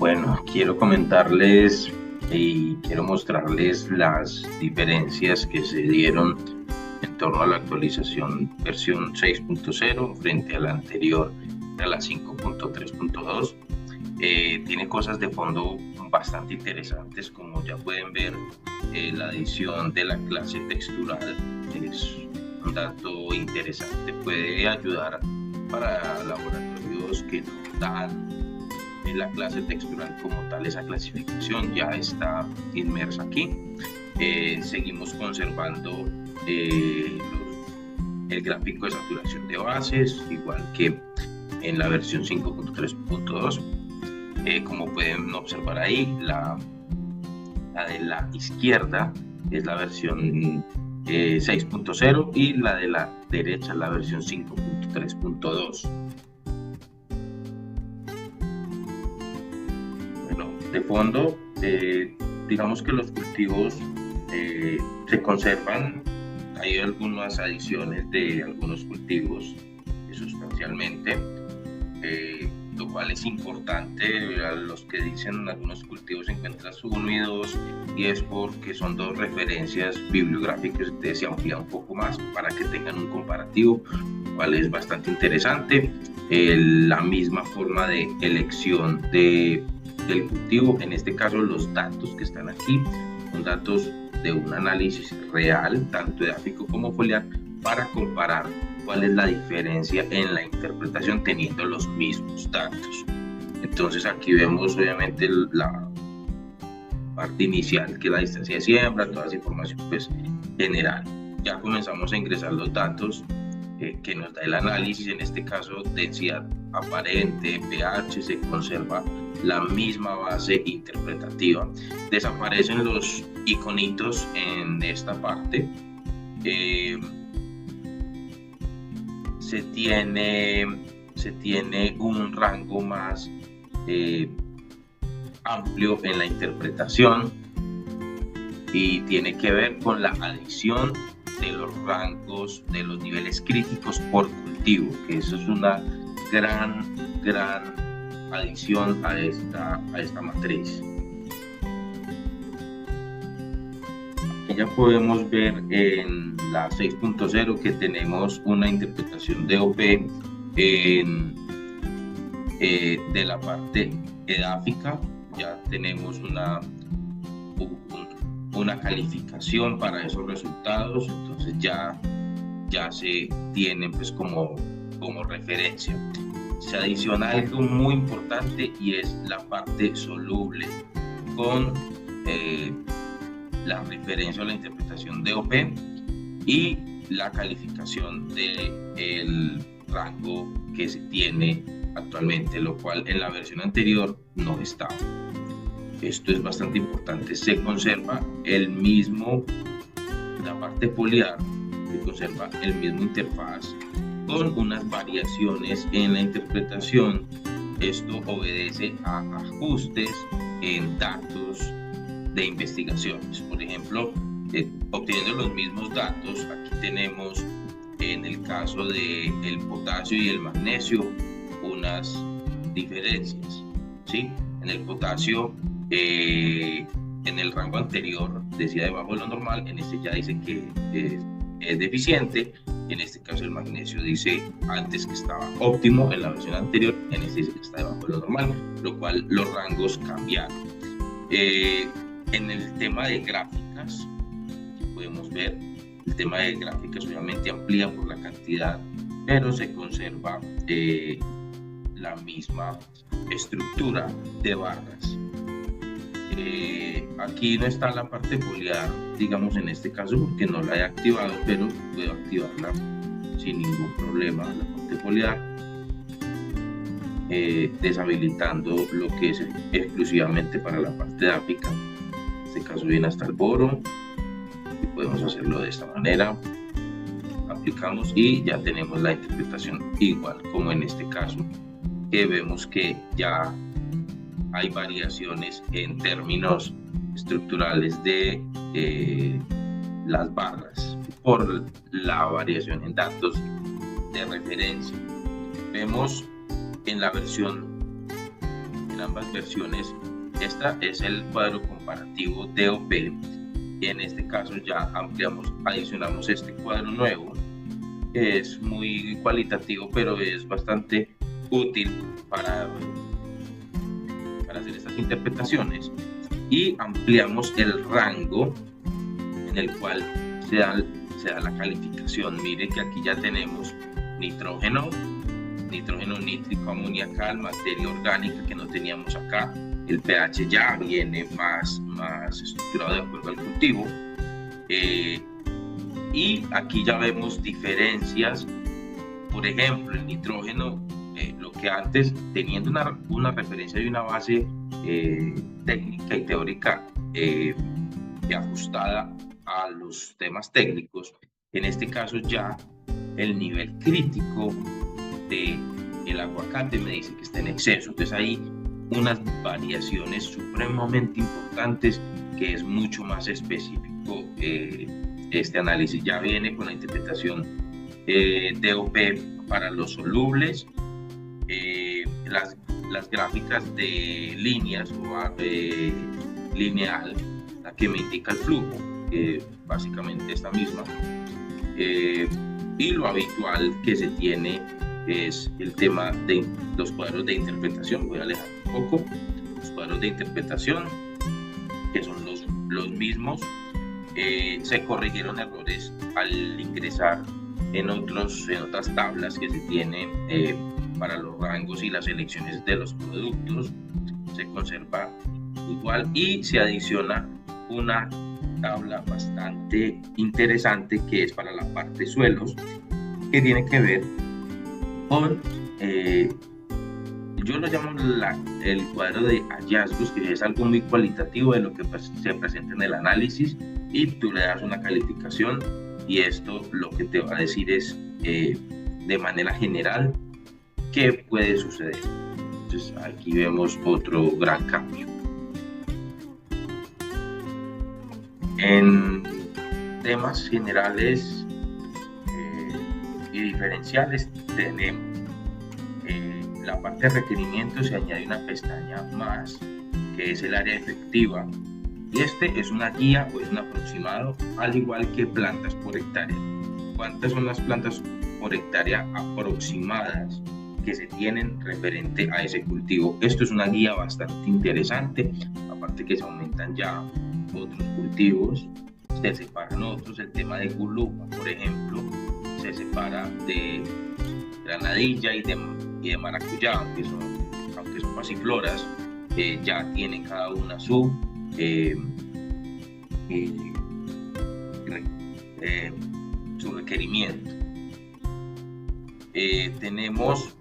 Bueno, quiero comentarles y quiero mostrarles las diferencias que se dieron en torno a la actualización versión 6.0 frente a la anterior, a la 5.3.2. Tiene cosas de fondo bastante interesantes, como ya pueden ver. La adición de la clase textural es un dato interesante, puede ayudar para laboratorios que no dan la clase textural como tal. Esa clasificación ya está inmersa aquí. Seguimos conservando el gráfico de saturación de bases, igual que en la versión 5.3.2. Como pueden observar ahí, la de la izquierda es la versión 6.0 y la de la derecha la versión 5.3.2. Bueno, de fondo, digamos que los cultivos se conservan. Hay algunas adiciones de algunos cultivos sustancialmente, lo cual es importante. A los que dicen algunos cultivos encuentras 1 y 2, y es porque son 2 referencias bibliográficas. Entonces se amplía un poco más para que tengan un comparativo, lo cual es bastante interesante. La misma forma de elección del cultivo, en este caso los datos que están aquí son datos de un análisis real, tanto edáfico como foliar, para comparar cuál es la diferencia en la interpretación teniendo los mismos datos. Entonces aquí vemos obviamente la parte inicial, que es la distancia de siembra, toda esa información pues general. Ya comenzamos a ingresar los datos que nos da el análisis. En este caso, densidad aparente, pH, se conserva la misma base interpretativa. Desaparecen los iconitos en esta parte. Se tiene un rango más amplio en la interpretación, y tiene que ver con la adición de los rangos de los niveles críticos por cultivo, que eso es una gran adición a esta matriz. Aquí ya podemos ver en la 6.0 que tenemos una interpretación de OP de la parte edáfica. Ya tenemos una calificación para esos resultados, entonces ya se tienen pues como referencia. Se adiciona algo muy importante, y es la parte soluble con la referencia a la interpretación de OP y la calificación del rango que se tiene actualmente, lo cual en la versión anterior no estaba. Esto es bastante importante. Se conserva la parte foliar, se conserva el mismo interfaz con unas variaciones en la interpretación. Esto obedece a ajustes en datos de investigaciones. Por ejemplo, obteniendo los mismos datos, aquí tenemos en el caso del potasio y el magnesio unas diferencias, ¿sí? En el potasio, en el rango anterior decía debajo de lo normal, en este ya dice que es deficiente. En este caso el magnesio dice antes que estaba óptimo en la versión anterior, en este dice que está debajo de lo normal, lo cual los rangos cambiaron. En el tema de gráficas, podemos ver, el tema de gráficas obviamente amplía por la cantidad, pero se conserva la misma estructura de barras. Aquí no está la parte foliar, digamos en este caso, porque no la he activado, pero puedo activarla sin ningún problema, la parte foliar, deshabilitando lo que es exclusivamente para la parte edáfica. En este caso viene hasta el boro, y podemos hacerlo de esta manera. Aplicamos y ya tenemos la interpretación igual como en este caso, que vemos que ya hay variaciones en términos estructurales de las barras por la variación en datos de referencia. Vemos en la versión en ambas versiones. Esta es el cuadro comparativo DOP, y en este caso ya adicionamos este cuadro nuevo, que es muy cualitativo, pero es bastante útil para hacer estas interpretaciones, y ampliamos el rango en el cual se da la calificación. Mire que aquí ya tenemos nitrógeno nítrico amoniacal, materia orgánica, que no teníamos acá. El pH ya viene más estructurado de acuerdo al cultivo, y aquí ya vemos diferencias. Por ejemplo, el nitrógeno, lo que antes, teniendo una referencia y una base técnica y teórica ajustada a los temas técnicos, en este caso ya el nivel crítico del aguacate me dice que está en exceso. Entonces hay unas variaciones supremamente importantes, que es mucho más específico. Este análisis ya viene con la interpretación DOP para los solubles, las gráficas de líneas o lineal, la que me indica el flujo, básicamente esta misma, y lo habitual que se tiene es el tema de los cuadros de interpretación. Voy a alejar un poco los cuadros de interpretación, que son los mismos. Se corrigieron errores al ingresar en otras tablas que se tienen para los rangos y las selecciones de los productos. Se conserva igual, y se adiciona una tabla bastante interesante, que es para la parte suelos, que tiene que ver con, yo lo llamo el cuadro de hallazgos, que es algo muy cualitativo de lo que se presenta en el análisis, y tú le das una calificación, y esto lo que te va a decir es de manera general qué puede suceder. Entonces aquí vemos otro gran cambio. En temas generales y diferenciales tenemos la parte de requerimientos. Se añade una pestaña más, que es el área efectiva, y este es una guía o es un aproximado, al igual que plantas por hectárea. ¿Cuántas son las plantas por hectárea aproximadas que se tienen referente a ese cultivo? Esto es una guía bastante interesante, aparte que se aumentan ya otros cultivos, se separan otros. El tema de gulupa, por ejemplo, se separa de granadilla y de maracuyá, aunque son pasifloras, ya tienen cada una su requerimiento. Tenemos